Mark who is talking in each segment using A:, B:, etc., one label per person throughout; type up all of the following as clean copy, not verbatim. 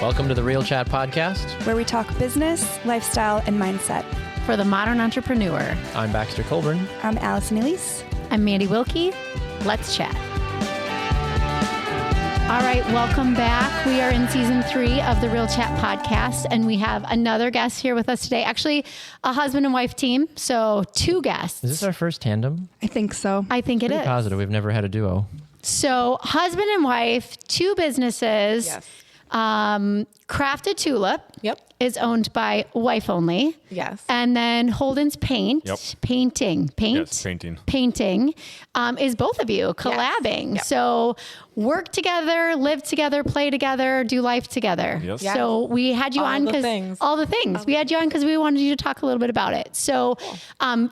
A: Welcome to the Real Chat Podcast,
B: where we talk business, lifestyle, and mindset.
C: For the modern entrepreneur.
A: I'm Baxter Colburn.
B: I'm Allison Elise.
C: I'm Mandi Wilkie. Let's chat. All right, welcome back. We are in season 3 of the Real Chat Podcast, and we have another guest here with us today. Actually, a husband and wife team, so 2 guests.
A: Is this our first tandem?
B: I think so.
C: I think it is.
A: Positive. We've never had a duo.
C: So husband and wife, 2 businesses.
D: Yes.
C: Crafted Tulip
D: Yep.
C: is owned by wife only.
D: Yes.
C: And then Holden's Paint,
E: Yep.
C: Painting,
E: Yes, painting.
C: Painting is both of you collabing.
D: Yep.
C: So work together, live together, play together, do life together.
E: Yes.
D: Yes.
C: So we had you
D: All
C: on
D: the
C: because
D: things.
C: all the things. We had you on because we wanted you to talk a little bit about it. So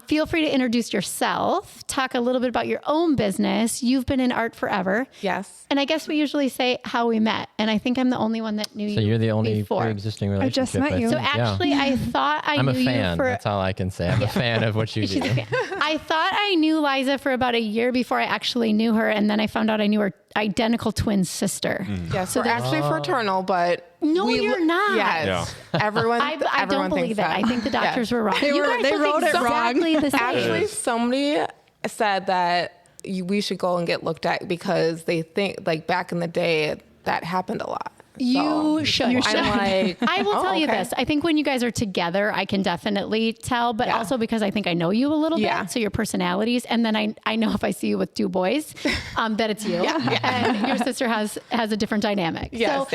C: feel free to introduce yourself, talk a little bit about your own business. You've been in art forever.
D: Yes.
C: And I guess we usually say how we met. And I think I'm the only one that knew you.
A: So you're the only
C: before.
A: pre-existing relationship.
B: just met you.
C: So
A: think.
C: actually, I thought I
A: I'm
C: knew
A: a fan.
C: you for.
A: That's all I can say. I'm a fan of what you do.
C: I thought I knew Liza for about a year before I actually knew her, and then I found out I knew her identical twin sister.
D: Yes. We're actually fraternal, but
C: No, you're not.
D: Yes. Everyone.
C: I don't
D: everyone
C: believe
D: thinks
C: it.
D: that.
C: I think the doctors were wrong.
B: They wrote it wrong.
C: exactly the same.
D: Actually, somebody said that we should go and get looked at because they think like back in the day that happened a lot.
C: You should.
D: I'm like,
C: I will tell you
D: okay.
C: this. I think when you guys are together, I can definitely tell, but also because I think I know you a little
D: Yeah.
C: bit. So your personalities. And then I know if I see you with 2 boys, that it's you. And your sister has a different dynamic.
D: Yes,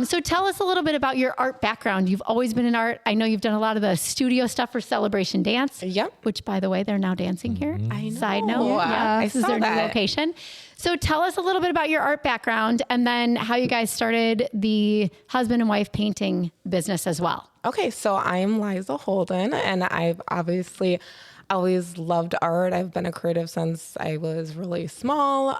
C: So tell us a little bit about your art background. You've always been in art. I know you've done a lot of the studio stuff for Celebration Dance.
D: Yep.
C: Which, by the way, they're now dancing here.
D: I know.
C: Side note. Yeah.
D: I
C: This is
D: saw
C: their new
D: that.
C: location. So tell us a little bit about your art background and then how you guys started the husband and wife painting business as well.
D: Okay, so I'm Liza Holden, and I've obviously always loved art. I've been a creative since I was really small.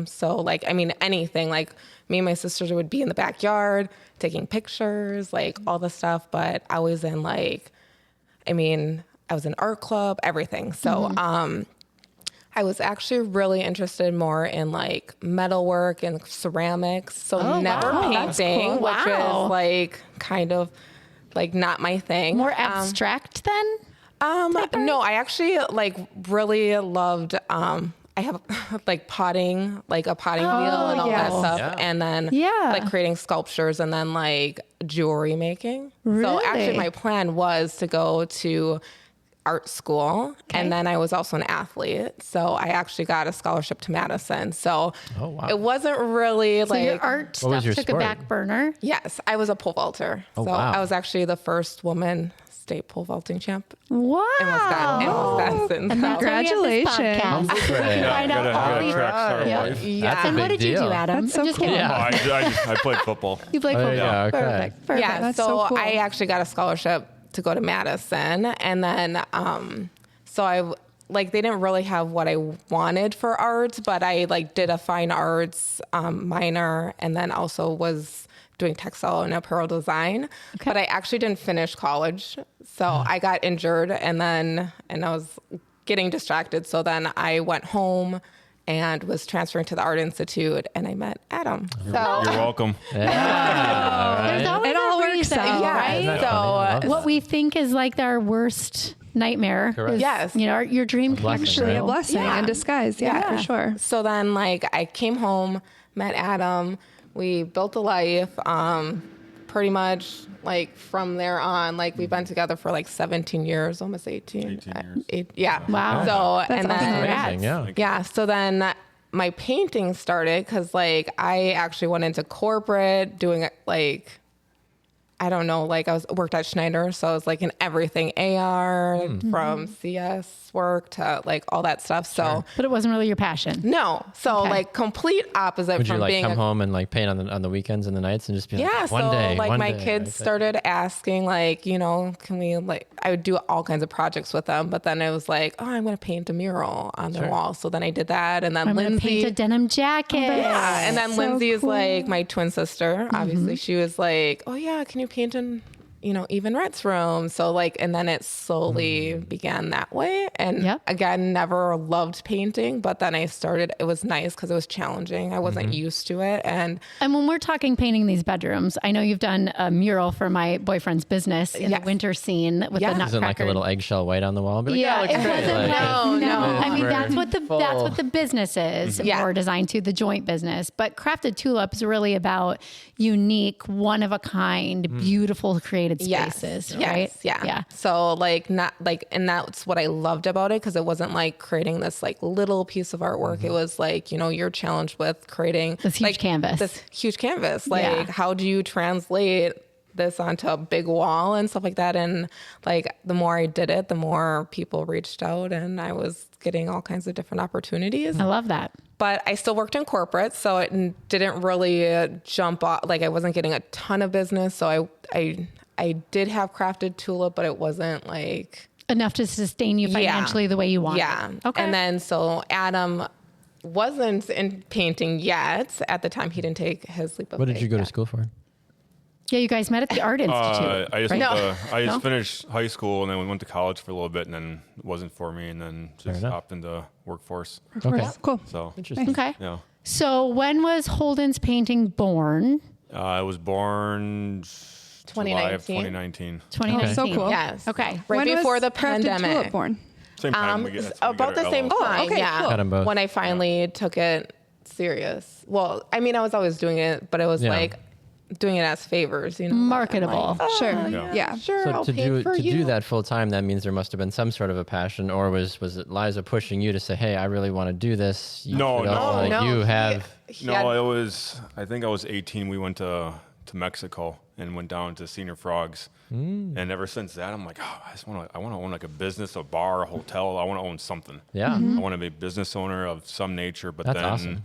D: So like, I mean, anything, like me and my sisters would be in the backyard taking pictures, like all the stuff, but I was in like, I mean, I was in art club, everything. So, I was actually really interested more in like metalwork and ceramics. So never
C: wow. That's
D: painting,
C: cool.
D: which
C: Wow.
D: is like kind of like not my thing.
C: More abstract then?
D: No, I actually like really loved, I have like potting, like a potting wheel and all that
C: yes.
D: stuff.
A: Yeah.
D: And then like creating sculptures and then like jewelry making. So actually
C: Really?
D: my plan was to go to art school. And then I was also an athlete. So I actually got a scholarship to Madison. So
A: Oh, wow.
D: it wasn't really
C: So
D: like,
C: your art
A: What was
C: stuff
A: your
C: took
A: sport?
C: a back burner.
D: yes, I was a pole vaulter.
A: Oh,
D: so
A: wow.
D: I was actually the first woman state pole vaulting champ
C: Wow.
D: in Wisconsin.
C: And that's why we have this
B: Congratulations.
C: podcast.
A: Humble
C: We
A: brag.
C: find out all
E: Gotta
C: your-
E: track star
C: Yep.
E: life.
A: That's a
C: And
A: big
C: what did you
A: deal.
C: do, Adam?
B: That's so
C: Just
B: cool.
C: kidding.
A: Yeah.
E: I played football.
C: You play
A: Oh,
C: football.
A: yeah, okay.
C: Perfect. Perfect.
D: Yeah,
B: That's
D: so
B: so cool.
D: I actually got a scholarship to go to Madison, and then so I like they didn't really have what I wanted for art, but I like did a fine arts minor, and then also was doing textile and apparel design. But I actually didn't finish college, so I got injured, and I was getting distracted. So then I went home and was transferring to the Art Institute, and I met Adam.
E: You're welcome.
C: There's always
B: It all
C: a
B: works
C: reason,
B: out.
D: Yeah,
C: right?
A: Isn't that
D: so
A: funny? I love
C: What
A: that.
C: we think is like our worst nightmare.
A: Correct.
C: Is,
D: Yes.
C: You know, your dream come
A: blessing,
C: true.
A: right?
B: A blessing in disguise. Yeah, for sure.
D: So then, like, I came home, met Adam. We built a life. Pretty much, like, from there on, like, we've been together for like 17 years, almost 18.
E: 18 years.
D: Yeah.
C: Wow.
D: So
B: That's
D: and then
B: awesome.
A: Amazing, yeah.
D: yeah. So then my painting started because, like, I actually went into corporate doing like. I don't know, like I worked at Schneider, so I was like in everything AR from CS work to like all that stuff. So
C: But it wasn't really your passion.
D: no, so
C: Okay.
D: like complete opposite
A: Would you
D: from
A: like
D: being
A: come
D: a
A: home and like paint on the weekends and the nights and just be like,
D: yeah.
A: one
D: So
A: day,
D: like
A: one
D: my
A: day,
D: kids
A: right?
D: started asking like, you know, can we like I would do all kinds of projects with them, but then it was like, oh, I'm gonna paint a mural on the wall. So then I did that, and then
C: I'm going to paint
D: Lindsay.
C: a denim jacket.
D: Yeah, and then
B: So
D: Lindsay is
B: cool.
D: like my twin sister. Obviously, she was like, "Oh yeah, can you paint in even Rhett's room. So like, and then it slowly began that way. And
C: Yep.
D: again, never loved painting, but then I started, it was nice because it was challenging. I wasn't used to it. And
C: when we're talking painting these bedrooms, I know you've done a mural for my boyfriend's business in the
D: Yes.
C: winter scene with
D: Yes.
C: the
A: Isn't like a
C: nutcracker.
A: little eggshell white on the wall? But
C: Yeah,
A: it
C: it
A: looks great.
C: wasn't
A: Like,
C: like, no. I mean,
A: Very
C: that's what the
A: full.
C: business is
D: Yeah.
C: more designed to, the joint business. But Crafted Tulip is really about unique, one of a kind, beautiful created spaces, right?
D: Yeah. So like not like, and that's what I loved about it, because it wasn't like creating this like little piece of artwork. It was like, you're challenged with creating
C: This huge
D: like,
C: canvas.
D: This huge canvas. Like
C: Yeah.
D: how do you translate this onto a big wall and stuff like that? And like the more I did it, the more people reached out, and I was getting all kinds of different opportunities.
C: I love that.
D: But I still worked in corporate, so it didn't really jump off. Like I wasn't getting a ton of business, so I did have Crafted Tulip, but it wasn't like
C: Enough to sustain you financially the way you want.
D: Yeah.
C: Okay.
D: And then so Adam wasn't in painting yet. At the time, he didn't take his leap of
A: What did
D: faith
A: you go to
D: yet.
A: school for?
C: Yeah, you guys met at the Art Institute.
E: I just
C: right?
E: I just finished high school and then we went to college for a little bit, and then it wasn't for me, and then just
A: enough.
E: hopped into workforce.
A: Okay.
B: Cool.
E: So
A: Interesting.
C: Okay.
E: yeah,
C: So when was Holden's painting born?
E: I was born July of
D: 2019.
C: 2019.
B: so cool.
D: Yes.
C: Okay.
D: Right
B: When
D: before
B: was
D: the
B: Crafted
D: pandemic.
B: Tulip born?
E: same time. we get
D: About the same
E: our
D: time.
B: okay,
D: yeah.
B: cool.
A: Got 'em both.
D: When I finally took it serious. Well, I mean, I was always doing it, but it was
A: Yeah.
D: like doing it as favors,
C: Marketable.
D: Like,
B: Sure.
E: Yeah.
B: Yeah.
D: Sure,
A: So
D: I'll
A: to
D: paint for you.
A: do that full time, that means there must have been some sort of a passion, or was it Liza pushing you to say, "Hey, I really want to do this"? You
E: No,
A: should
E: no.
A: also, like,
D: No,
A: you
D: he-
A: have.
D: he
E: No,
D: had-
E: it was. I think I was 18. We went to Mexico and went down to Senior Frogs. And ever since that, I'm like, oh, I want to own like a business, a bar, a hotel. I want to own something.
A: Yeah.
E: I want to be a business owner of some nature. But
A: That's
E: then
A: awesome.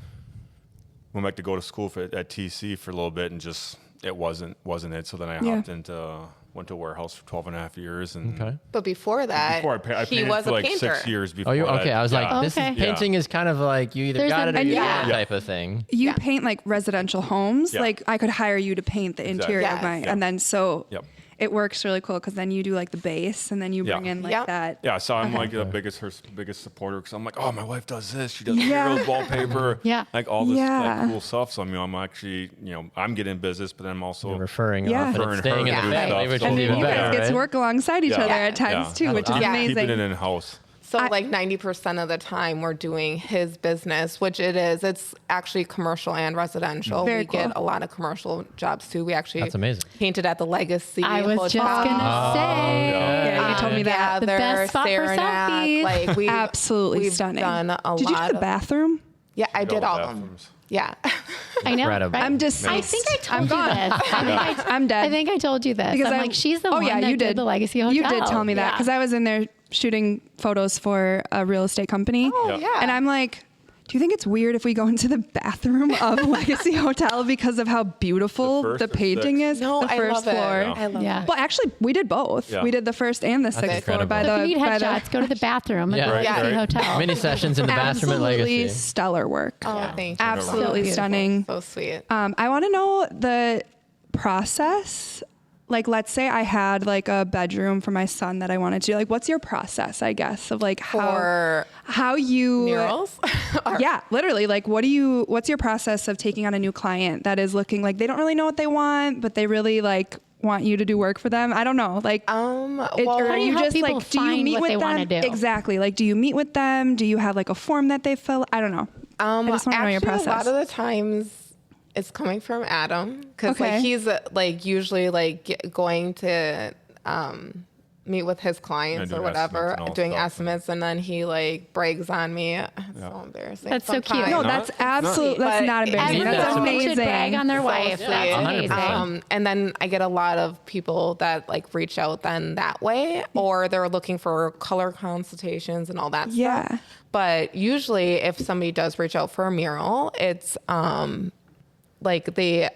E: went back to go to school at TC for a little bit, and just it wasn't it. So then I
B: Yeah.
E: hopped into went to a warehouse for 12 and a half years. And
A: Okay.
D: But before that,
E: before I
D: he
E: painted
D: was
E: for
D: a
E: like
D: painter.
E: 6 years before.
A: Oh, you
E: that.
A: okay? I was
E: Yeah.
A: like, this
C: Okay.
A: is painting is kind of like you either
C: There's
A: got
C: an-
A: it or you
B: yeah.
A: don't
E: Yeah.
A: type of thing.
B: You
D: Yeah.
B: paint like residential homes.
E: Yeah.
B: Like I could hire you to paint the interior
D: Yes.
B: of my,
E: Yeah.
B: and then so
E: Yep.
B: it works really cool because then you do like the base, and then you bring
E: Yeah.
B: in like
D: Yep.
B: that.
E: Yeah, so I'm like the biggest supporter, because I'm like, oh, my wife does this, she does
B: Yeah.
E: murals, wallpaper,
C: Yeah.
E: like all this
B: Yeah.
E: like cool stuff. So I'm actually, I'm getting business, but then I'm also
A: You're referring
B: Yeah.
A: off, but
E: Referring
A: it's staying in
E: her
A: the
E: to do
A: family,
E: stuff,
A: which
E: so-
A: is
B: And then
A: even
B: you
A: better,
B: guys get
A: right?
B: to work alongside each
E: Yeah.
B: other at times
E: Yeah.
B: too, which is
D: awesome.
B: amazing.
E: keeping it in house.
D: So like 90% of the time we're doing his business, which it is. It's actually commercial and residential.
B: Very
D: we get
B: cool.
D: a lot of commercial jobs too. We actually
A: That's amazing.
D: painted at the Legacy
C: I was just
D: Hotel.
C: gonna say.
B: Yeah, you told me that.
C: The best spot for
D: Saranac,
C: selfies.
D: Like we
B: Absolutely
D: we've
B: stunning.
D: Done a
B: Did you
D: lot
B: do the
D: of-
B: bathroom?
D: Yeah, I did all of them.
E: bathrooms.
D: Yeah.
C: I know.
A: Incredible.
C: Right?
B: I'm just.
C: I think I told
B: I'm
C: you
B: gone.
C: this.
B: I'm dead.
C: I think I told you this.
B: because
C: I'm like, she's the one
B: yeah,
C: that
B: you
C: did the Legacy Hotel.
B: You did tell me that
C: Yeah.
B: because I was in there shooting photos for a real estate company.
D: Oh, yeah.
B: And I'm like, do you think it's weird if we go into the bathroom of Legacy Hotel because of how beautiful
E: The first
B: the
E: or
B: painting
E: sixth?
B: is?
D: No,
B: the
D: I
B: first
D: love
B: floor.
D: it. I love
C: Yeah.
D: it.
B: Well, actually, we did both.
E: Yeah.
B: We did the first and the sixth floor by
A: incredible.
B: the.
C: If you need
B: by the-
C: headshots, go to the bathroom at
A: Yeah.
C: the
A: Right,
C: Legacy
E: right.
C: Hotel.
A: Mini sessions in the bathroom at
B: Absolutely
A: Legacy.
B: stellar work.
D: Oh, thank you.
B: Absolutely
C: So
B: stunning.
D: So sweet.
B: I want to know the process. Like, let's say I had like a bedroom for my son that I wanted to do. Like, what's your process, I guess, of like
D: For
B: how you
D: murals?
B: Yeah, literally. Like, what's your process of taking on a new client that is looking like they don't really know what they want, but they really like want you to do work for them? I don't know. Like,
D: well,
B: or
C: How do you help people
B: do you
C: find
B: meet
C: what
B: with
C: they
B: them?
C: wanna do?
B: Exactly. Like, do you meet with them? Do you have like a form that they fill? I don't know. I just want to know your process.
D: A lot of the times it's coming from Adam, because
B: Okay.
D: like he's like usually like going to meet with his clients
E: Yeah,
D: or
E: doing
D: whatever,
E: estimates and all
D: doing
E: stuff.
D: estimates, and then he like brags on me. It's so embarrassing.
C: That's so cute.
D: sometimes.
B: no,
E: No,
B: that's
E: it's
B: absolutely. That's
D: But
B: not embarrassing.
A: Everyone
B: That's
A: should
B: amazing.
C: brag on their wife.
D: sweet.
C: That's amazing.
A: 100%.
D: And then I get a lot of people that like reach out then that way, or they're looking for color consultations and all that
B: Yeah.
D: stuff. But usually if somebody does reach out for a mural, it's like they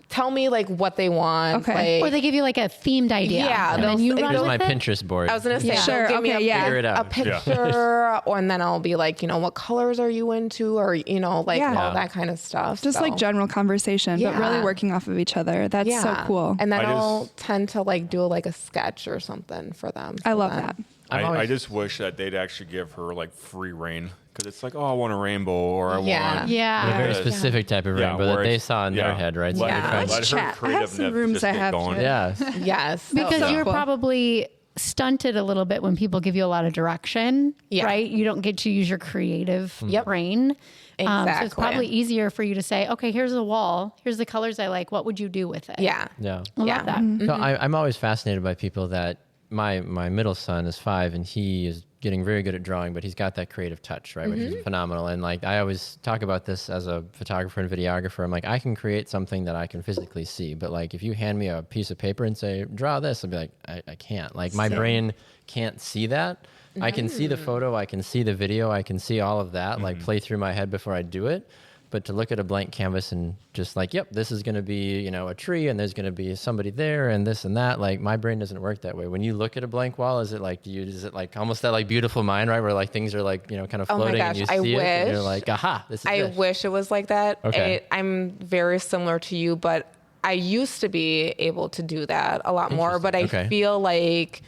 D: tell me like what they want.
B: Okay.
C: Or they give you like a themed idea.
D: Yeah,
C: And then you run
A: Here's
C: with
A: my
C: it.
A: Pinterest board.
D: I was gonna say,
C: Yeah.
D: they'll
B: Sure,
D: give me
B: okay, yeah.
A: Figure it out.
D: a picture, and then I'll be like, what colors are you into, or like
B: Yeah.
D: all that kind of stuff.
B: Just like general conversation, but really
D: Yeah.
B: working off of each other. That's so cool.
D: And then
E: I
D: I'll
E: just-
D: tend to like do like a sketch or something for them.
B: I
D: So
B: love
D: then-
B: that.
E: I just wish that they'd actually give her like free reign, because it's like, oh, I want a rainbow, or I
D: Yeah.
E: want
C: Yeah.
A: A very
E: Yeah.
A: specific type of
E: Yeah,
A: rainbow that
E: where
A: they
E: it's-
A: saw in their
E: yeah.
A: head, right? So
D: Yeah.
A: you're trying to-
B: Let's
E: Let her
B: chat. I have some
E: creativeness
B: rooms
E: just
B: I
E: get
B: have
E: going.
B: to-
A: Yes.
D: Yes.
C: Because
B: So
C: you're
B: cool.
C: probably stunted a little bit when people give you a lot of direction,
D: Yeah.
C: right? You don't get to use your creative
D: Yep.
C: brain. So it's
D: Exactly.
C: probably easier for you to say, okay, here's a wall. Here's the colors I like. What would you do with it?
D: Yeah.
A: Yeah.
C: I
D: Yeah.
C: love that.
A: So I'm always fascinated by people that my middle son is 5 and he is getting very good at drawing, but he's got that creative touch, right? Which is phenomenal. And like, I always talk about this as a photographer and videographer. I'm like, I can create something that I can physically see, but like, if you hand me a piece of paper and say, draw this, I'll be like, I can't. Like, my brain can't see that. I can see the photo, I can see the video, I can see all of that, like play through my head before I do it. But to look at a blank canvas and just like, yep, this is going to be, a tree and there's going to be somebody there and this and that. Like, my brain doesn't work that way. When you look at a blank wall, is it like, is it like almost that like beautiful mind, right? Where like things are like, kind of
D: Oh my
A: floating and
D: gosh,
A: you
D: I
A: see it and you're
D: wish.
A: like, aha, this is
D: I
A: it.
D: wish it was like that.
A: Okay.
D: I'm very similar to you, but I used to be able to do that a lot more. But I
A: Interesting. Okay.
D: feel like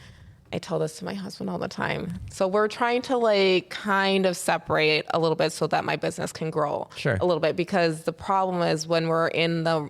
D: I tell this to my husband all the time. So we're trying to like kind of separate a little bit so that my business can grow
A: Sure.
D: a little bit, because the problem is when we're in the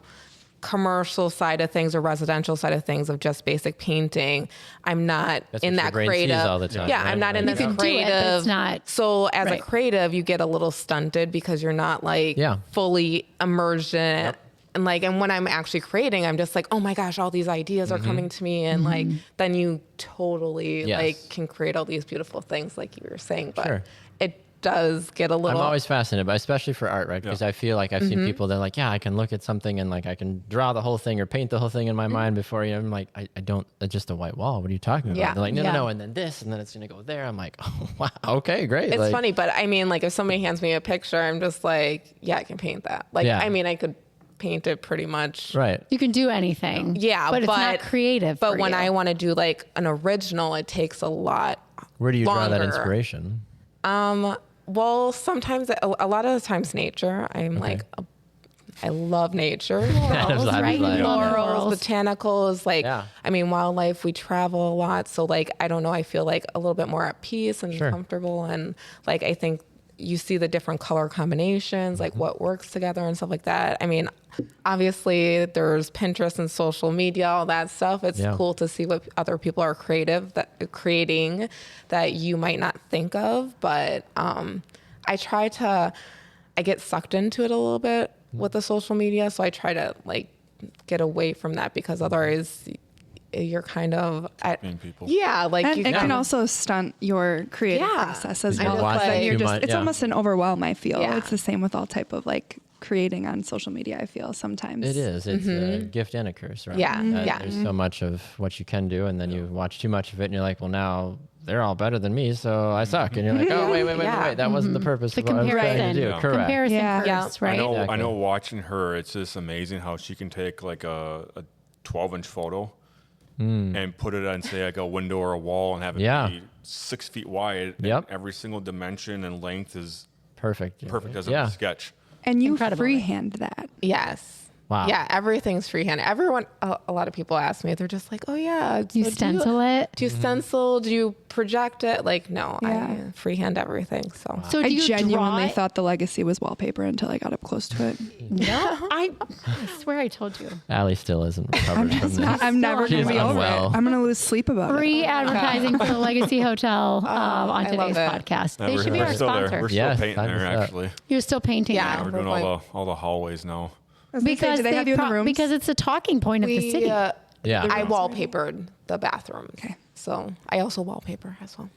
D: commercial side of things or residential side of things of just basic painting, I'm not
A: That's
D: in
A: what your
D: that
A: brain sees
D: creative.
A: all the time,
D: Yeah,
A: right?
D: I'm not in
A: Like,
D: this
C: You can do it,
D: creative.
C: but it's not-
D: So as
C: Right.
D: a creative, you get a little stunted because you're not like
A: Yeah.
D: fully immersed in it. And when I'm actually creating, I'm just like, oh my gosh, all these ideas are coming to me. And like, then you totally
A: Yes.
D: like can create all these beautiful things like you were saying, but
A: Sure.
D: it does get a
A: I'm
D: little.
A: always fascinated, but especially for art, right? Because I feel like I've seen people that are like, yeah, I can look at something and like I can draw the whole thing or paint the whole thing in my mind before I'm like, I don't, it's just a white wall. What are you talking about?
D: Yeah.
A: They're like, no,
C: Yeah.
A: no, and then this, and then it's going to go there. I'm like, oh, wow, okay, great.
D: It's
A: Like,
D: funny, but I mean, like if somebody hands me a picture, I'm just like, yeah, I can paint that. Like,
A: Yeah.
D: I mean, I could paint it pretty much.
A: Right.
C: You can do anything.
D: Yeah,
C: but it's not creative.
D: But
C: for
D: when
C: you.
D: I want to do like an original, it takes a lot.
A: Where do you draw that
D: longer.
A: inspiration?
D: Well, sometimes a lot of the times nature. I'm like, I love nature.
A: Adam's
C: right?
A: like,
D: Florals, botanicals, like
A: Yeah.
D: I mean, wildlife. We travel a lot, so like I don't know. I feel like a little bit more at peace and
A: Sure.
D: comfortable, and like I think you see the different color combinations, like what works together and stuff like that. I mean, obviously there's Pinterest and social media, all that stuff. It's
A: Yeah.
D: cool to see what other people are creating that you might not think of, but I get sucked into it a little bit with the social media, so I try to like get away from that, because otherwise you're kind of
E: Being people.
D: yeah, like
B: And
D: you
B: it can
D: kinda-
B: also stunt your creative
D: Yeah.
B: process as
D: I
B: well.
D: know,
B: Because
D: like-
B: then you're
A: Too
B: just,
A: much,
B: it's
A: yeah.
B: almost an overwhelm, I feel.
D: Yeah.
B: It's the same with all type of like creating on social media, I feel sometimes.
A: It is. It's a gift and a curse, right?
D: Yeah, yeah.
A: There's so much of what you can do, and then you watch too much of it, and you're like, well, now they're all better than me, so I suck. And you're like, oh, wait.
D: Yeah.
A: That wasn't the purpose
C: The
A: of what I was trying
C: comparison.
A: to do.
E: Yeah.
A: Correct.
C: Comparison
B: Yeah.
C: curse,
D: Yeah.
C: right?
E: I know.
A: Exactly.
E: I know. Watching her, it's just amazing how she can take like a 12-inch photo and put it on, say, like a window or a wall, and have it
A: Yeah.
E: be 6 feet wide. and
A: Yep.
E: every single dimension and length is
A: Perfect.
E: perfect as
A: Yeah.
E: a sketch.
B: And you
C: Incredible.
B: freehand that.
D: Yes.
A: Wow.
D: Yeah, everything's freehand. Everyone, a lot of people ask me, they're just like, oh yeah.
C: You
D: so
C: stencil it.
D: Do you stencil? Do you project it? Like, no,
B: Yeah.
D: I freehand everything. So
C: So do
B: I
C: you
B: genuinely
C: draw it?
B: thought the legacy was wallpaper until I got up close to it.
C: No, I swear I told you.
A: Allie still isn't recovered from this.
B: I'm never
A: She's
B: going to be over
A: unwell.
B: it. I'm going to lose sleep about
C: Free
B: it.
C: advertising for the Legacy Hotel on
D: I love
C: today's
D: it.
C: podcast. They
E: We're-
C: should be
E: we're
C: our
E: still there.
C: sponsor.
E: We're
A: Yes,
E: still painting
A: sign
E: there
A: us up.
E: actually.
C: You're still painting
D: Yeah.
C: now.
E: We're doing all the hallways now.
B: I was gonna say, do they have you in the rooms?
C: Because it's a talking point of the city.
A: Yeah.
D: I wallpapered the bathroom.
B: Okay.
D: So I also wallpaper as well.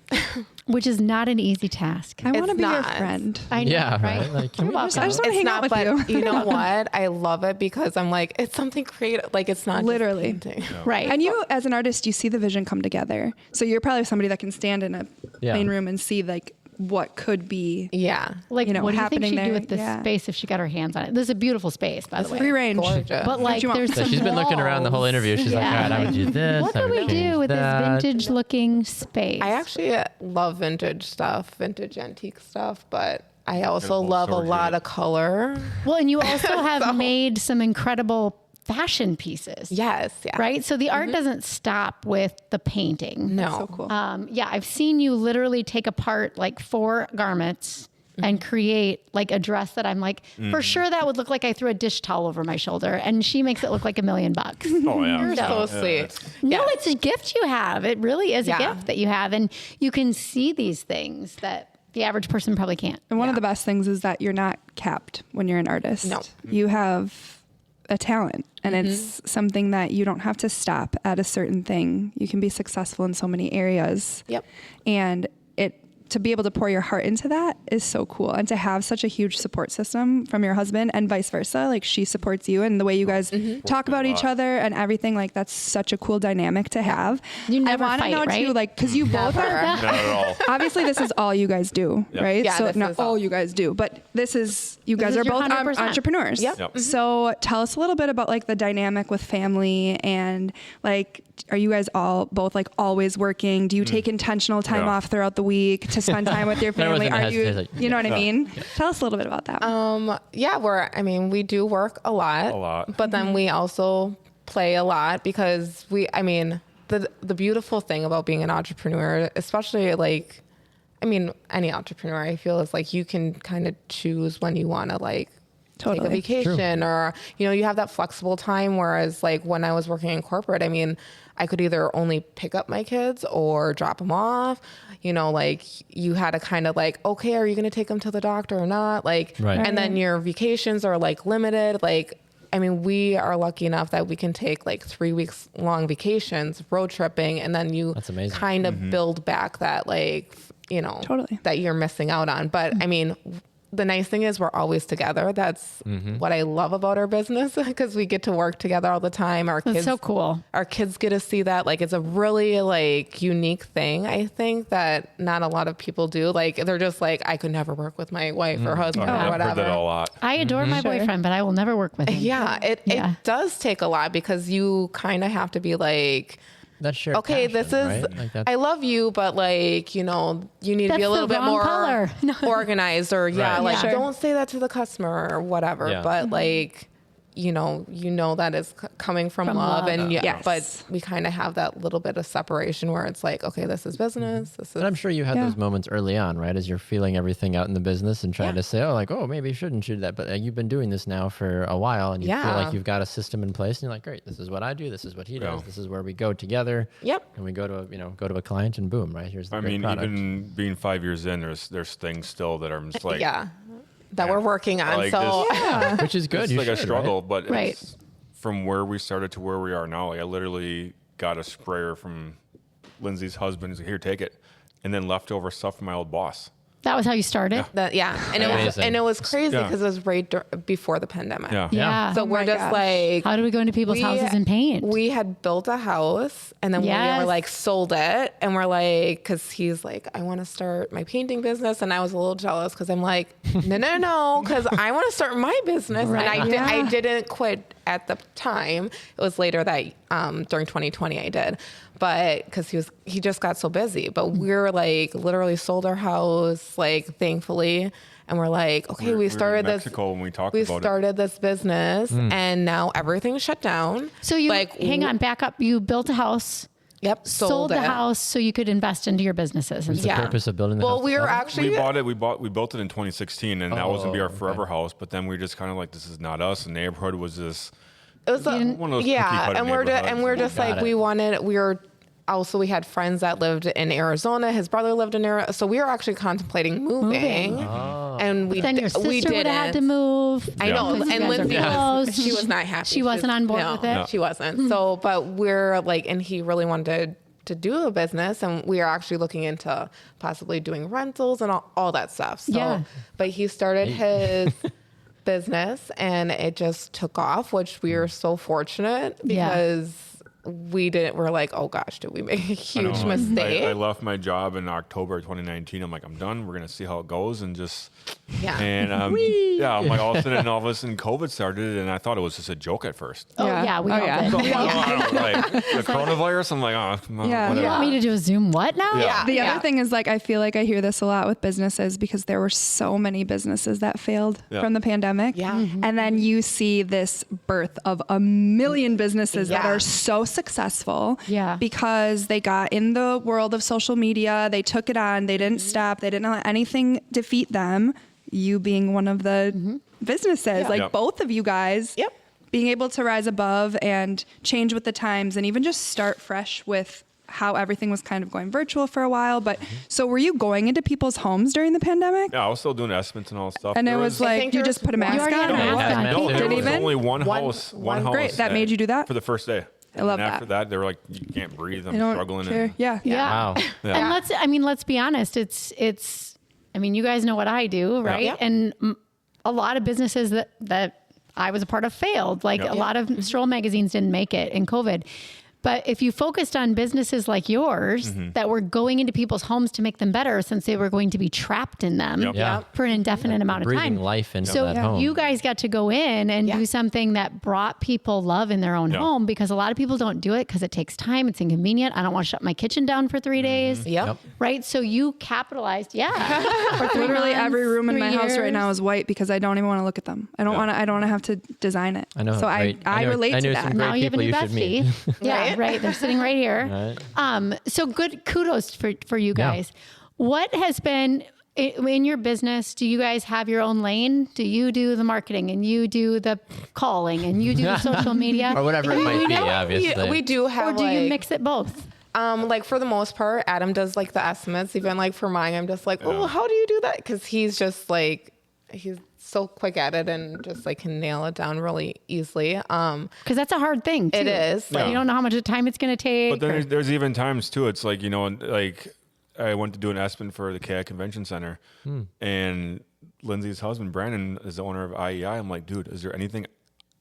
C: Which is not an easy task.
B: I want to
D: It's
B: be your
D: not.
B: friend.
C: I know,
A: Yeah,
C: right?
A: right? Like, can we
C: You're
A: just-
C: welcome.
B: I just want to hang out with
D: but
B: you.
D: you know what? I love it because I'm like, it's something creative. Like it's not
B: Literally.
D: just painting.
C: Right.
B: And you, as an artist, you see the vision come together. So you're probably somebody that can stand in a
A: Yeah.
B: plain room and see like what could be.
D: Yeah.
C: Like,
B: You know,
C: what do you think
B: happening
C: she'd do
B: there,
C: with this
B: yeah.
C: space if she got her hands on it? This is a beautiful space, by the way.
B: Free range.
D: Gorgeous.
C: But like,
B: you want?
C: there's
A: So
C: some
A: she's been looking around the whole
C: walls.
A: interview. She's like, all right, I would do this.
C: What
A: I
C: can
A: would
C: we do
A: change
C: with
A: that.
C: this vintage looking space?
D: I actually love vintage stuff, vintage antique stuff, but I also
E: Beautiful
D: love a
E: storage
D: lot
E: unit.
D: of color.
C: Well, and you also have made some incredible fashion pieces.
D: Yes. Yeah.
C: Right? So the art doesn't stop with the painting.
D: No.
B: So cool.
C: Yeah, I've seen you literally take apart like 4 garments and create like a dress that I'm like, for sure that would look like I threw a dish towel over my shoulder, and she makes it look like $1 million.
E: Oh yeah.
D: You're so
E: Yeah,
D: sweet.
E: it's-
C: No, it's a gift you have. It really is a
D: Yeah.
C: gift that you have, and you can see these things that the average person probably can't.
B: And one of the best things is that you're not capped when you're an artist.
D: No.
B: You have a talent, and it's something that you don't have to stop at a certain thing. You can be successful in so many areas.
D: Yep.
B: And to be able to pour your heart into that is so cool. And to have such a huge support system from your husband and vice versa, like she supports you, and the way you guys talk about each other and everything, like that's such a cool dynamic to have.
C: You never
B: I want to
C: fight,
B: know
C: right?
B: too, like, cause you both are,
E: Not at all.
B: obviously this is all you guys do,
E: Yep.
B: right?
D: Yeah,
B: So
D: this
B: not
D: is all.
B: all you guys do, but this is, you guys
C: is
B: are
C: your
B: both
C: 100%.
B: entrepreneurs.
D: Yep.
E: Yep.
B: So tell us a little bit about like the dynamic with family, and like, are you guys all both like always working? Do you take intentional time
E: Yeah.
B: off throughout the week to spend time with your
A: There
B: family?
A: wasn't a
B: Are you,
A: hesitation.
B: you know what I mean? Tell us a little bit about that.
D: Yeah, we do work a lot.
E: A lot.
D: But then we also play a lot because the beautiful thing about being an entrepreneur, especially like, any entrepreneur, I feel is like you can kind of choose when you want to like take
B: Totally.
D: a vacation or, you have that flexible time. Whereas like when I was working in corporate, I could either only pick up my kids or drop them off. Like you had to kind of like, okay, are you going to take them to the doctor or not? Like,
A: Right.
D: and then your vacations are like limited. Like, we are lucky enough that we can take like 3 weeks long vacations, road tripping, and then you
A: That's amazing.
D: kind of build back that like,
B: Totally.
D: that you're missing out on. But the nice thing is we're always together. That's what I love about our business because we get to work together all the time. Our
C: That's
D: kids,
C: so cool.
D: Our kids get to see that. Like it's a really like unique thing. I think that not a lot of people do. Like they're just like, I could never work with my wife or husband or
E: I've heard
D: whatever.
E: that a lot.
C: I adore my boyfriend, but I will never work with him.
D: Yeah, it does take a lot because you kind of have to be like,
A: That's shared
D: okay,
A: passion,
D: this is,
A: right? Like that's-
D: I love you, but like, you need to
C: That's
D: be a little
C: the
D: bit
C: wrong
D: more
C: color. No.
D: organized or
A: Right.
D: like,
C: Sure.
D: don't say that to the customer or whatever.
A: Yeah.
D: But like, that is coming from love. And
B: Yes.
D: but we kind of have that little bit of separation where it's like, okay, this is business. This is,
A: And I'm sure you had those moments early on, right? As you're feeling everything out in the business and trying to say, maybe you shouldn't do that. But you've been doing this now for a while and you feel
D: Yeah.
A: like you've got a system in place and you're like, great, this is what I do. This is what he does.
E: Yeah.
A: This is where we go together.
D: Yep.
A: And we go to a client and boom, right? Here's the great product.
E: Even being 5 years in, there's things still that I'm just like,
D: that we're working on.
E: Like
D: so
E: this-
A: Which is good.
E: it's
A: You
E: like a
A: should,
E: struggle,
A: right?
E: but
C: Right.
E: it's from where we started to where we are now. Like I literally got a sprayer from Lindsay's husband. He's like, here, take it. And then leftover stuff from my old boss.
C: That was how you started?
D: and
A: Amazing.
D: it was crazy
E: Yeah.
D: because it was right before the pandemic.
E: Yeah.
C: Yeah.
D: So we're
B: my
D: just
B: gosh.
D: like,
C: How do we go into people's houses and paint?
D: We had built a house and then we
C: Yes.
D: were like sold it. And we're like, cause he's like, I want to start my painting business. And I was a little jealous cause I'm like, no. Cause I want to start my business.
C: Right.
D: And I didn't quit at the time. It was later that, during 2020 I did, but cause he just got so busy, but we're like literally sold our house, like thankfully. And we're like, okay,
E: We
D: we
E: were
D: started
E: in
D: this.
E: Mexico when we talked
D: We
E: about it.
D: started this business and now everything's shut down.
C: So you, hang on, back up. You built a house,
D: Yep.
C: sold the
D: it.
C: house so you could invest into your businesses. And
A: What's the
C: stuff.
A: purpose of building the
D: Well,
A: house?
D: we were
A: itself?
D: actually
E: We built it in 2016 and that was going to be our
A: okay.
E: forever house. But then we just kind of like, this is not us. The neighborhood was this.
D: it was
E: one of those cookie cutter
D: and we're just
A: Got
D: like
A: it.
D: we had friends that lived in Arizona. His brother lived in Arizona, so we were actually contemplating moving. And we
C: Then your sister
D: we
C: would have had to
D: didn't.
C: move.
D: I know,
C: because you
D: and
C: guys are
D: Lindsay
C: close.
D: she was not happy.
C: She wasn't on board with it?
D: She wasn't. So, but we're like, and he really wanted to do a business, and we are actually looking into possibly doing rentals and all that stuff. So,
C: Yeah.
D: but he started his business, and it just took off, which we are so fortunate
C: Yeah.
D: because we're like, oh gosh, did we make a huge
E: I know.
D: mistake?
E: I left my job in October 2019. I'm like, I'm done. We're gonna see how it goes, and just and I'm like, all of a sudden COVID started, and I thought it was just a joke at first.
C: Oh yeah, we all did.
E: So, I don't like the coronavirus. I'm like,
B: Yeah.
C: You want me to do a Zoom what now?
E: Yeah.
B: The other thing is, like, I feel like I hear this a lot with businesses because there were so many businesses that failed from the pandemic.
D: Yeah.
B: And then you see this birth of a million businesses that are so successful because they got in the world of social media. They took it on. They didn't stop. They didn't let anything defeat them. You being one of the businesses, like both of you guys. Being able to rise above and change with the times and even just start fresh with how everything was kind of going virtual for a while. But so were you going into people's homes during the pandemic?
E: Yeah, I was still doing estimates and all that stuff.
B: And it was like, you just put a mask on?
E: No, there
B: Didn't
E: was
B: even?
E: only one house.
B: Great, that made you do that?
E: For the first day.
B: I love
E: and
B: that.
E: after that, they were like, you can't breathe. I'm
B: I don't
E: struggling.
B: care.
E: And,
B: Yeah.
A: Wow.
C: And let's be honest. It's. I mean, you guys know what I do, right?
D: Yeah.
C: And a lot of businesses that I was a part of failed. Like a lot of stroll magazines didn't make it in COVID. But if you focused on businesses like yours that were going into people's homes to make them better since they were going to be trapped in them for an indefinite amount of
A: Breathing
C: time.
A: life into
C: so
A: that home.
C: you guys got to go in and do something that brought people love in their own home, because a lot of people don't do it because it takes time. It's inconvenient. I don't want to shut my kitchen down for 3 days.
D: Yep.
C: Right. So you capitalized. For 3
B: Literally
C: months,
B: every room in
C: 3
B: my house right
C: years.
B: now is white because I don't even want to look at them. I don't want to have to design it.
A: I know.
B: So I relate to
A: knew
B: that.
A: some great
C: Now you have a
A: people
C: new
A: you should meet.
C: bestie. Yeah, right. They're sitting right here.
A: Right.
C: So good kudos for you guys. What has been in your business? Do you guys have your own lane? Do you do the marketing and you do the calling and you do the social media?
A: Or whatever it might be, obviously.
D: We do have
C: Or do you mix it both?
D: like for the most part, Adam does like the estimates. Even like for mine, I'm just like, oh, how do you do that? Because he's just like, he's so quick at it and just like can nail it down really easily.
C: Because that's a hard thing too.
D: It is.
C: Like, you don't know how much time it's going to take.
E: But then there's even times too. It's like, like I went to do an estimate for the KI Convention Center, and Lindsay's husband Brandon is the owner of IEI. I'm like, dude, is there anything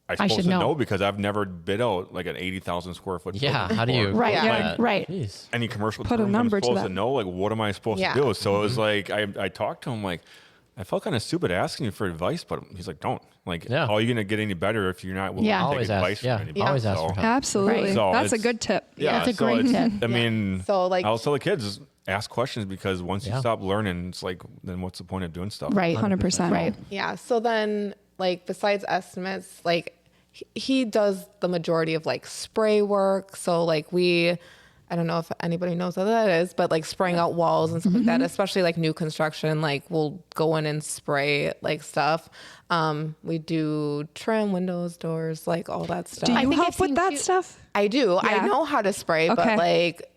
E: I'm supposed
C: should
E: to
C: know.
E: know? Because I've never bid out like an 80,000 square foot.
A: Yeah,
E: building
A: how do you?
E: before.
C: Right,
E: Like,
C: right.
A: Jeez.
E: any commercial
B: Put a
E: terms
B: number
E: I'm
B: to
E: supposed
B: that.
E: to know? Like, what am I supposed
D: Yeah.
E: to do? So it was like I talked to him like. I felt kind of stupid asking you for advice, but he's like, don't. Like, how are you going to get any better if you're not willing to take
A: Always
E: advice
A: ask.
E: from
A: Yeah,
E: anybody?
A: always ask for help.
B: Absolutely.
C: Right.
E: So
B: That's a
E: it's-
B: good tip.
E: Yeah,
C: That's a
E: so
C: great
E: it's-
C: tip.
E: I mean,
D: So, like-
E: I'll tell the kids, ask questions, because once you stop learning, it's like, then what's the point of doing stuff?
C: Right.
B: 100%.
C: Right.
D: Yeah. So then, like, besides estimates, like, he does the majority of like spray work. So, like, I don't know if anybody knows what that is, but like spraying out walls and stuff like that, especially like new construction, like we'll go in and spray like stuff. We do trim, windows, doors, like all that stuff.
B: Do you
C: think I've
B: help with
C: seen
B: that
C: you-
B: stuff?
D: I do.
B: Yeah.
D: I know how to spray,
B: Okay.
D: but like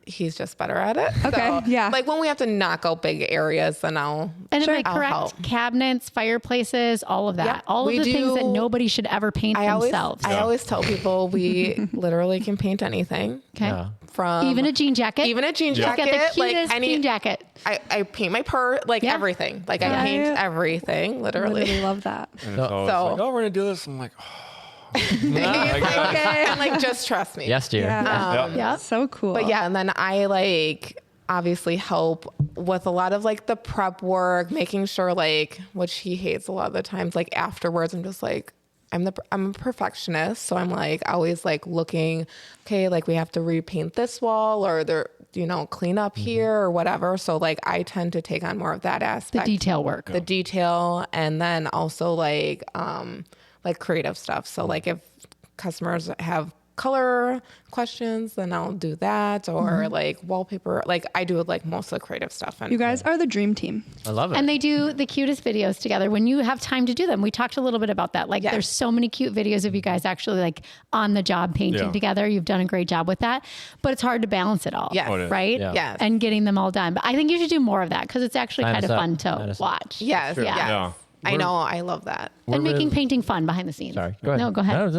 D: he's just better at it.
B: Okay,
D: So,
B: yeah.
D: Like when we have to knock out big areas, then I'll.
C: And am I
D: I'll
C: correct?
D: help.
C: Cabinets, fireplaces, all of that.
D: Yep.
C: All of
D: We
C: the things that
D: do-
C: nobody should ever paint
D: I
C: themselves.
D: always tell people we literally can paint anything.
C: Okay.
A: Yeah.
D: From
C: Even a jean jacket.
D: even a jean
C: She's got
D: jacket,
C: the cutest
D: like
C: jean jacket.
D: I paint my purse, like
C: Yeah.
D: everything. Like
B: Yeah.
D: I paint everything, literally.
B: Really love that.
E: And so, it's
D: So-
E: like, oh, we're going to do this. I'm like, oh.
D: And like just trust me.
A: Yes, dear.
B: Yeah.
C: Yeah.
B: So cool.
D: But yeah, and then I like obviously help with a lot of like the prep work, making sure like, which he hates a lot of the times, like afterwards, I'm just like, I'm a perfectionist. So I'm like always like looking, okay, like we have to repaint this wall or there, clean up here or whatever. So like I tend to take on more of that
C: The
D: aspect.
C: detail work.
D: The detail, and then also like creative stuff. So like if customers have color questions, then I'll do that, or like wallpaper. Like I do like most of the creative stuff. And
B: you guys are the dream team.
A: I love it.
C: And they do the cutest videos together when you have time to do them. We talked a little bit about that. Like
D: Yes.
C: there's so many cute videos of you guys actually like on the job painting
E: Yeah.
C: together. You've done a great job with that, but it's hard to balance it all.
D: Yes. Oh, it
E: is.
C: Right.
A: Yeah.
D: Yes.
C: And getting them all done. But I think you should do more of that because it's actually
A: Sign
C: kind of
A: us up.
C: fun
A: Sign
C: to
A: us up.
C: watch.
D: yes,
C: Yeah.
D: yes.
E: Yeah.
D: I know. I love that.
C: And making painting fun behind the scenes.
A: Sorry. Go ahead.
C: No, go ahead.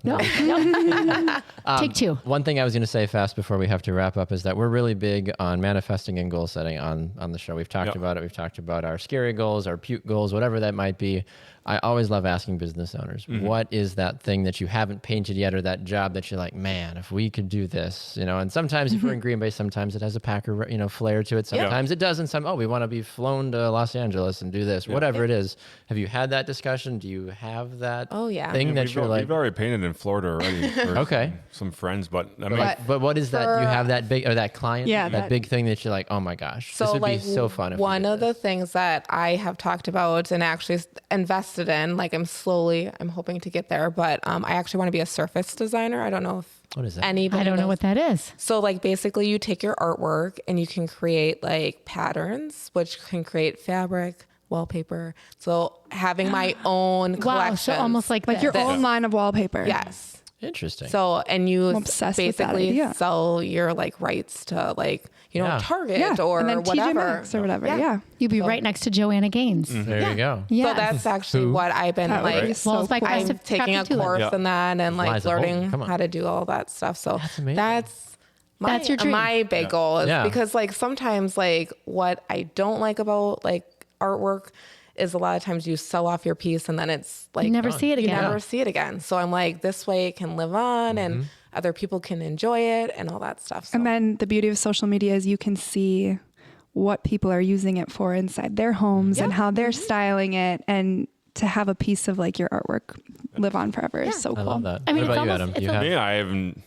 A: No.
C: No. Take two.
A: One thing I was going to say fast before we have to wrap up is that we're really big on manifesting and goal setting on the show. We've talked about it. We've talked about our scary goals, our puke goals, whatever that might be. I always love asking business owners, what is that thing that you haven't painted yet, or that job that you're like, man, if we could do this, you know? And sometimes if we're in Green Bay, sometimes it has a Packer, you know, flair to it. Sometimes it doesn't. We want to be flown to Los Angeles and do this, whatever it is. Have you had that discussion? Do you have that thing that you're like?
E: We've already painted in Florida already for some friends, but I mean,
A: but what is that? You have that big, or that client, that big thing that you're like, oh my gosh,
D: So
A: this would
D: like
A: be so fun. If
D: one
A: we did
D: of the things that I have talked about and actually invested in, like I'm hoping to get there, but I actually want to be a surface designer. I don't know if
A: what is that?
D: anybody
C: I don't know
D: knows.
C: what that is.
D: So like basically you take your artwork and you can create like patterns, which can create fabric, wallpaper. So having my own collection.
C: Wow, so almost like
B: your
C: this.
B: own line of wallpaper.
D: Yes.
A: Interesting.
D: So, and you
B: obsessed with that
D: basically
B: idea.
D: sell your like rights to like, you know, Target or
B: and then TJ
D: whatever.
B: Maxx or whatever. Yeah.
C: You'd be right next to Joanna Gaines.
A: There you go.
C: Yeah.
D: So that's actually what I've been
B: That would
D: like.
B: be so
C: Well, it's like
B: cool.
C: us
D: I'm
C: to
D: taking a
C: Crafty Tulip.
D: course in that and like
A: Liza Holden,
D: learning
A: come on.
D: how to do all that stuff. So
A: That's amazing.
D: that's
C: That's your dream.
D: my big goal is
A: Yeah.
D: because like sometimes like what I don't like about like artwork is a lot of times you sell off your piece and then it's like
C: You never see it
D: you
C: again.
D: never see it again. So I'm like, this way it can live on and other people can enjoy it and all that stuff. So
B: And then the beauty of social media is you can see what people are using it for inside their homes and how they're styling it, and to have a piece of like your artwork live on forever is so
A: I
B: cool.
A: love that.
C: I mean,
A: what about
C: it's
A: you,
C: almost-
A: Adam?
C: it's
A: You
C: a-
A: have,
E: me, I haven't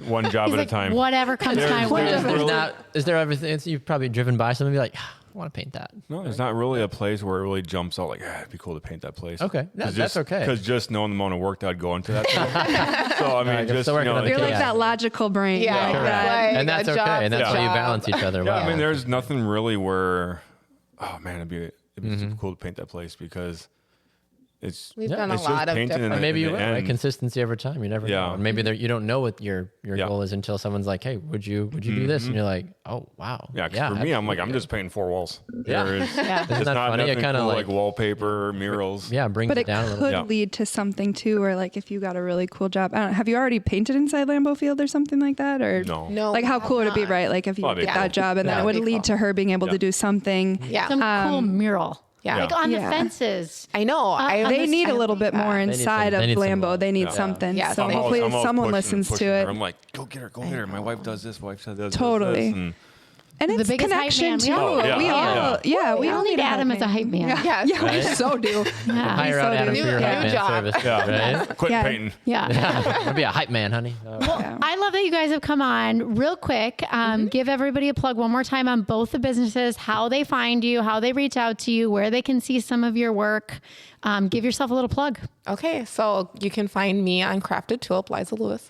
E: one job
C: He's
E: at
C: like,
E: a time.
C: whatever comes my way.
A: there's not, is there everything? You've probably driven by something and be like, I want to paint that.
E: No, there's not really a place where it really jumps out like, it'd be cool to paint that place.
A: Okay. That's okay.
E: Because just knowing the amount of work that I'd go into that. So I mean,
A: I'm
E: just
A: still working on the
B: You're like
A: Yeah.
B: that logical brain.
D: Yeah,
B: like
D: correct.
B: that.
D: Like
A: and that's
D: a
A: okay.
D: job's
A: And
D: a
A: that's how you
D: job.
A: balance each other well.
E: I mean, there's nothing really where, oh man, it'd be super cool to paint that place because it's
D: we've
A: Yeah.
D: done a
E: it's just
D: lot of
E: painting
D: different.
E: and
A: Maybe you
E: in
A: will,
E: the
A: right?
E: end-
A: Consistency over time. You never
E: Yeah.
A: know. And maybe you don't know what your
E: Yeah.
A: goal is until someone's like, hey, would you do this? And you're like, oh, wow.
E: Yeah, 'cause for me, I'm like, I'm
A: absolutely.
E: just painting 4 walls.
A: Yeah.
E: There is,
A: Isn't
E: it's
A: that
E: not
A: funny? It
E: nothing
A: kind of
E: cool,
A: like,
E: wallpaper, murals.
A: yeah, brings
B: But
A: it
B: it
A: down a little
B: could
A: bit.
E: Yeah.
B: lead to something too, or like if you got a really cool job. I don't know, have you already painted inside Lambeau Field or something like that? Or
E: No.
D: No,
B: like how
D: we
B: cool would
D: have
B: it be,
D: not.
B: right? Like if you
E: That'd be
B: get
E: cool.
B: that job and then
D: Yeah,
B: it would
D: that'd be
B: lead
D: cool.
B: to her being able to
E: Yeah.
B: do something.
D: Yeah.
C: Some cool mural.
D: Yeah.
C: Like on the
B: Yeah.
C: fences.
D: I know.
B: They need a little bit more
A: need
B: inside
A: some-
B: of
A: they need some
B: Lambeau.
A: love.
B: They need
E: Yeah.
B: something.
D: Yeah,
B: So
D: I'm
B: hopefully
E: always
B: someone
E: pushing
B: listens to
E: pushing
B: it.
E: her. I'm like, go get her. My wife does this. Wife does this.
B: Totally.
E: This, and
B: And
C: The
B: it's
C: biggest hype
B: connection
C: man. We
B: too.
C: all need
E: that.
B: We all, yeah,
C: We all need
B: a
C: Adam as a hype man.
B: Yeah, yeah, we
A: Right?
B: so do.
C: Yeah.
A: Hire out
B: so
A: Adam
B: do.
A: for your
D: New
A: hype man
D: job.
A: service.
E: Yeah.
A: Right?
E: Quit
B: Yeah.
E: painting.
C: Yeah.
A: I'll be a hype man, honey.
B: Yeah.
C: I love that you guys have come on. Real quick, give everybody a plug one more time on both the businesses, how they find you, how they reach out to you, where they can see some of your work. Give yourself a little plug.
D: Okay, so you can find me on Crafted Tulip, Liza Lewis.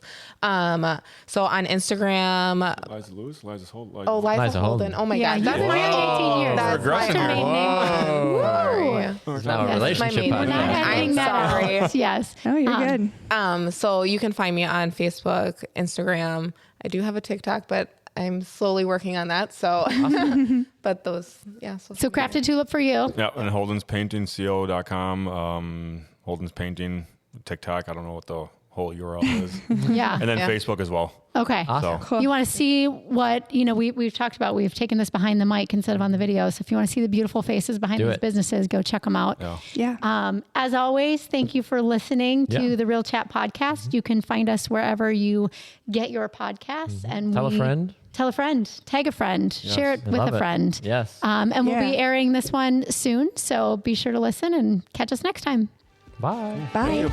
D: So on Instagram,
E: Liza Lewis, Liza Holden.
D: Liza
A: Liza
D: Holden.
A: Holden.
D: Oh my
C: Yeah,
D: God,
C: you've
D: that's
C: been
D: my
C: married 18 years.
D: That's
E: Progressing
D: my
E: here.
D: name. Sorry.
A: It's now a
C: Yes,
A: relationship
D: my maiden
C: We're not
D: name.
A: podcast.
C: editing
D: I'm
C: that
D: sorry.
C: out. Yes.
B: Oh, you're good.
D: So you can find me on Facebook, Instagram. I do have a TikTok, but I'm slowly working on that. So, but those, yeah.
C: So Crafted Tulip for you.
E: Yeah, and Holden's Painting, co.com. Holden's Painting, TikTok. I don't know what the whole URL is.
C: Yeah.
E: And then
D: Yeah.
E: Facebook as well.
C: Okay.
A: Awesome.
E: So
B: Cool.
C: You want to see what, we've talked about, we've taken this behind the mic instead of on the video. So if you want to see the beautiful faces behind
A: Do
C: these
A: it.
C: businesses, go check them out.
E: yeah.
B: Yeah.
C: As always, thank you for listening to
A: Yeah.
C: the Real Chat podcast. You can find us wherever you get your podcasts. And
A: Tell a friend.
C: Tell a friend. Tag a friend. Share it
A: I
C: with
A: love
C: a
A: it.
C: friend.
A: Yes.
C: And we'll be
B: Yeah.
C: airing this one soon. So be sure to listen and catch us next time.
A: Bye.
B: Bye.